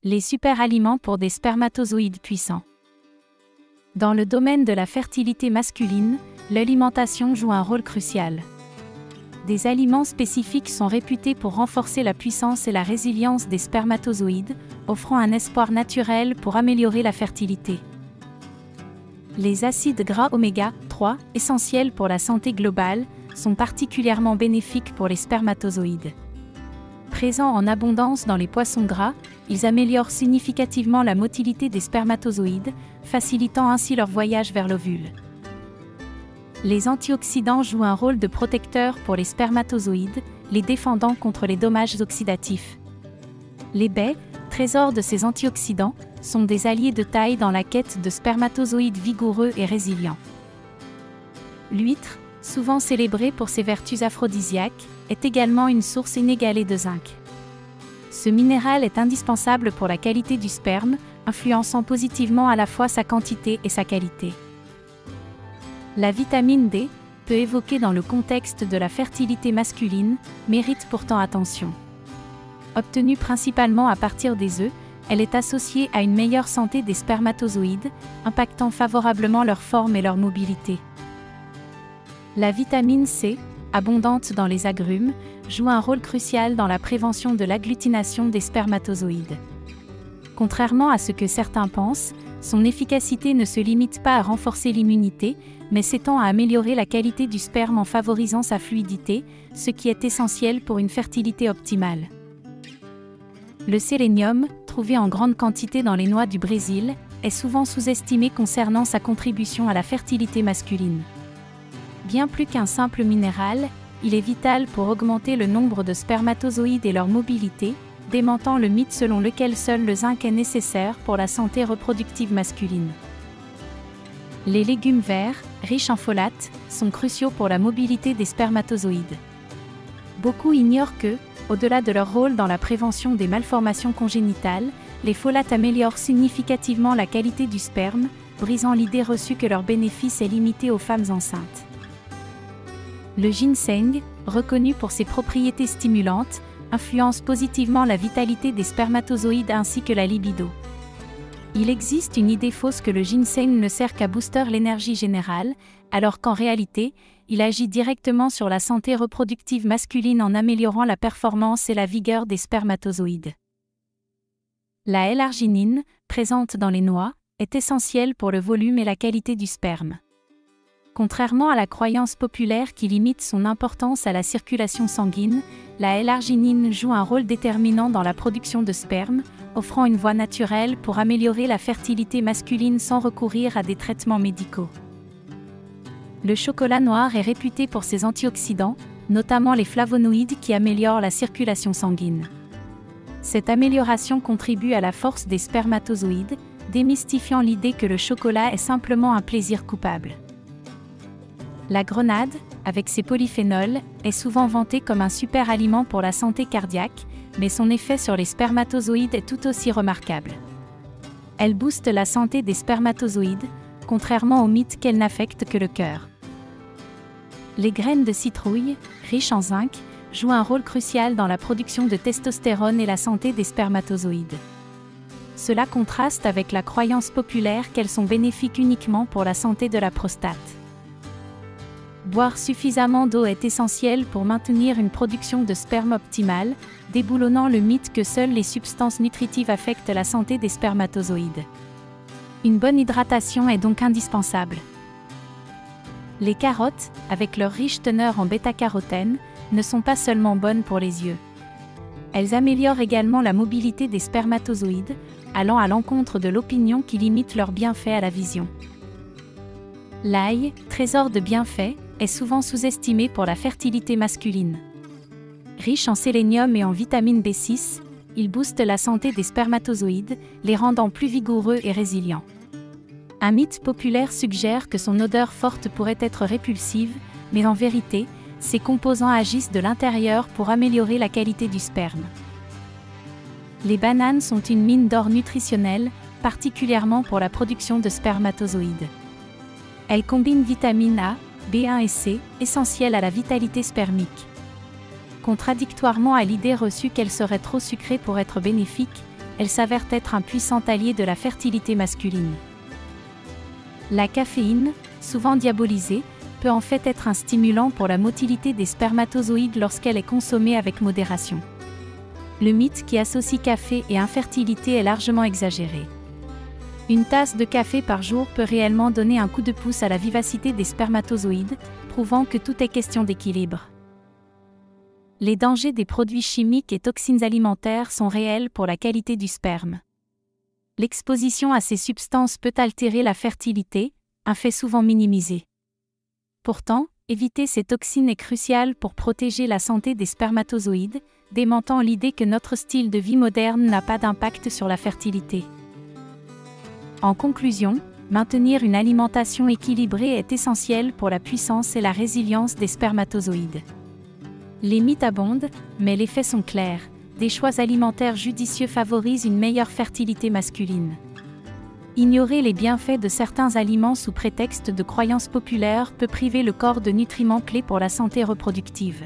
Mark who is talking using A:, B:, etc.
A: Les super-aliments pour des spermatozoïdes puissants. Dans le domaine de la fertilité masculine, l'alimentation joue un rôle crucial. Des aliments spécifiques sont réputés pour renforcer la puissance et la résilience des spermatozoïdes, offrant un espoir naturel pour améliorer la fertilité. Les acides gras oméga 3, essentiels pour la santé globale, sont particulièrement bénéfiques pour les spermatozoïdes. Présents en abondance dans les poissons gras, ils améliorent significativement la motilité des spermatozoïdes, facilitant ainsi leur voyage vers l'ovule. Les antioxydants jouent un rôle de protecteur pour les spermatozoïdes, les défendant contre les dommages oxydatifs. Les baies, trésors de ces antioxydants, sont des alliés de taille dans la quête de spermatozoïdes vigoureux et résilients. L'huître, souvent célébrée pour ses vertus aphrodisiaques, est également une source inégalée de zinc. Ce minéral est indispensable pour la qualité du sperme, influençant positivement à la fois sa quantité et sa qualité. La vitamine D, peu évoquée dans le contexte de la fertilité masculine, mérite pourtant attention. Obtenue principalement à partir des œufs, elle est associée à une meilleure santé des spermatozoïdes, impactant favorablement leur forme et leur mobilité. La vitamine C, abondante dans les agrumes, joue un rôle crucial dans la prévention de l'agglutination des spermatozoïdes. Contrairement à ce que certains pensent, son efficacité ne se limite pas à renforcer l'immunité, mais s'étend à améliorer la qualité du sperme en favorisant sa fluidité, ce qui est essentiel pour une fertilité optimale. Le sélénium, trouvé en grande quantité dans les noix du Brésil, est souvent sous-estimé concernant sa contribution à la fertilité masculine. Bien plus qu'un simple minéral, il est vital pour augmenter le nombre de spermatozoïdes et leur mobilité, démentant le mythe selon lequel seul le zinc est nécessaire pour la santé reproductive masculine. Les légumes verts, riches en folates, sont cruciaux pour la mobilité des spermatozoïdes. Beaucoup ignorent que, au-delà de leur rôle dans la prévention des malformations congénitales, les folates améliorent significativement la qualité du sperme, brisant l'idée reçue que leur bénéfice est limité aux femmes enceintes. Le ginseng, reconnu pour ses propriétés stimulantes, influence positivement la vitalité des spermatozoïdes ainsi que la libido. Il existe une idée fausse que le ginseng ne sert qu'à booster l'énergie générale, alors qu'en réalité, il agit directement sur la santé reproductive masculine en améliorant la performance et la vigueur des spermatozoïdes. La L-arginine, présente dans les noix, est essentielle pour le volume et la qualité du sperme. Contrairement à la croyance populaire qui limite son importance à la circulation sanguine, la L-arginine joue un rôle déterminant dans la production de sperme, offrant une voie naturelle pour améliorer la fertilité masculine sans recourir à des traitements médicaux. Le chocolat noir est réputé pour ses antioxydants, notamment les flavonoïdes qui améliorent la circulation sanguine. Cette amélioration contribue à la force des spermatozoïdes, démystifiant l'idée que le chocolat est simplement un plaisir coupable. La grenade, avec ses polyphénols, est souvent vantée comme un super aliment pour la santé cardiaque, mais son effet sur les spermatozoïdes est tout aussi remarquable. Elle booste la santé des spermatozoïdes, contrairement au mythe qu'elle n'affecte que le cœur. Les graines de citrouille, riches en zinc, jouent un rôle crucial dans la production de testostérone et la santé des spermatozoïdes. Cela contraste avec la croyance populaire qu'elles sont bénéfiques uniquement pour la santé de la prostate. Boire suffisamment d'eau est essentiel pour maintenir une production de sperme optimale, déboulonnant le mythe que seules les substances nutritives affectent la santé des spermatozoïdes. Une bonne hydratation est donc indispensable. Les carottes, avec leur riche teneur en bêta-carotène, ne sont pas seulement bonnes pour les yeux. Elles améliorent également la mobilité des spermatozoïdes, allant à l'encontre de l'opinion qui limite leurs bienfaits à la vision. L'ail, trésor de bienfaits, est souvent sous-estimé pour la fertilité masculine. Riche en sélénium et en vitamine B6, il booste la santé des spermatozoïdes, les rendant plus vigoureux et résilients. Un mythe populaire suggère que son odeur forte pourrait être répulsive, mais en vérité, ses composants agissent de l'intérieur pour améliorer la qualité du sperme. Les bananes sont une mine d'or nutritionnelle, particulièrement pour la production de spermatozoïdes. Elles combinent vitamine A, B1 et C, essentielles à la vitalité spermique. Contradictoirement à l'idée reçue qu'elles seraient trop sucrées pour être bénéfiques, elle s'avère être un puissant allié de la fertilité masculine. La caféine, souvent diabolisée, peut en fait être un stimulant pour la motilité des spermatozoïdes lorsqu'elle est consommée avec modération. Le mythe qui associe café et infertilité est largement exagéré. Une tasse de café par jour peut réellement donner un coup de pouce à la vivacité des spermatozoïdes, prouvant que tout est question d'équilibre. Les dangers des produits chimiques et toxines alimentaires sont réels pour la qualité du sperme. L'exposition à ces substances peut altérer la fertilité, un fait souvent minimisé. Pourtant, éviter ces toxines est crucial pour protéger la santé des spermatozoïdes, démentant l'idée que notre style de vie moderne n'a pas d'impact sur la fertilité. En conclusion, maintenir une alimentation équilibrée est essentiel pour la puissance et la résilience des spermatozoïdes. Les mythes abondent, mais les faits sont clairs. Des choix alimentaires judicieux favorisent une meilleure fertilité masculine. Ignorer les bienfaits de certains aliments sous prétexte de croyances populaires peut priver le corps de nutriments clés pour la santé reproductive.